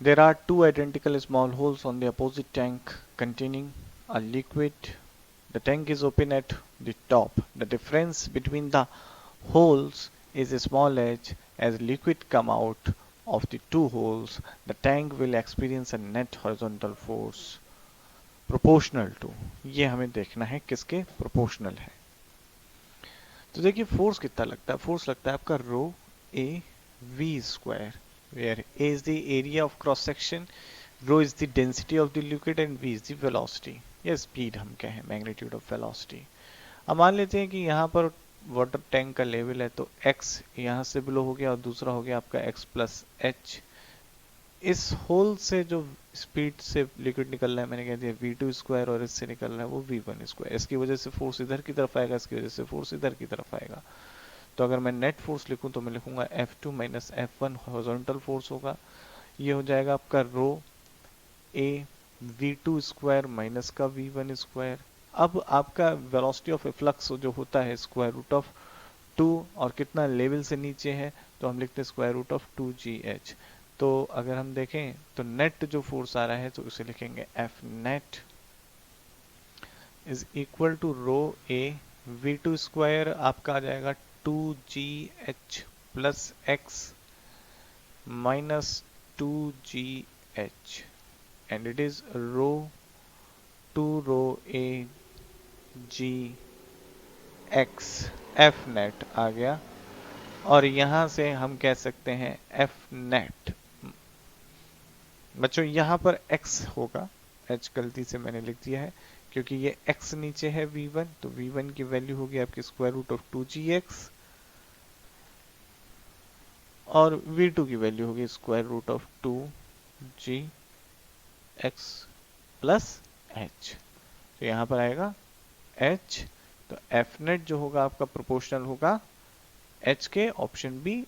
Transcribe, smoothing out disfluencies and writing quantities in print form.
There are two identical small holes on the opposite tank containing a liquid. The tank is open at the top. The difference between the holes is small h. As liquid come out of the two holes, the tank will experience a net horizontal force proportional to, ये हमें देखना है किसके proportional है। तो देखिए force कितना लगता है, फोर्स लगता है आपका rho A V square, where A is the area of cross section, rho is the density of the liquid and V is the velocity या स्पीड हम कहें, मैग्नीट्यूड ऑफ वेलोसिटी। अब मान लेते हैं कि यहाँ पर वाटर टैंक का लेवल है तो x यहाँ से बिलो हो गया और दूसरा हो गया आपका x प्लस एच। इस होल से जो स्पीड से लिक्विड निकल रहा है मैंने कह दिया v2 स्क्वायर और इससे निकल रहा है वो v1 स्क्वायर। इसकी वजह से फोर्स इधर की तरफ आएगा, इसकी वजह से फोर्स इधर की तरफ आएगा। तो अगर मैं नेट फोर्स लिखूं तो मैं लिखूंगा F2 minus F1 horizontal force होगा। ये हो जाएगा आपका rho A v2 square minus का v1 स्क्वायर। अब आपका वेलोसिटी ऑफ फ्लक्स जो होता है स्क्वायर रूट ऑफ 2 और कितना लेवल से नीचे है तो हम लिखते हैं स्क्वायर रूट ऑफ 2gh। तो अगर हम देखें तो नेट जो फोर्स आ रहा है तो उसे लिखेंगे F net is equal to rho A v2 square आपका आ जाएगा 2gh plus x minus 2gh and it is rho 2 rho A G X F net आ गया। और यहां से हम कह सकते हैं एफ नेट। बच्चों यहां पर x होगा, h गलती से मैंने लिख दिया है क्योंकि ये x नीचे है v1, तो v1 की वैल्यू होगी आपकी स्क्वायर रूट ऑफ 2gx और v2 की वैल्यू होगी square root of 2gx plus h। तो यहां पर आएगा h, तो एफ नेट जो होगा आपका प्रोपोर्शनल होगा h के, ऑप्शन बी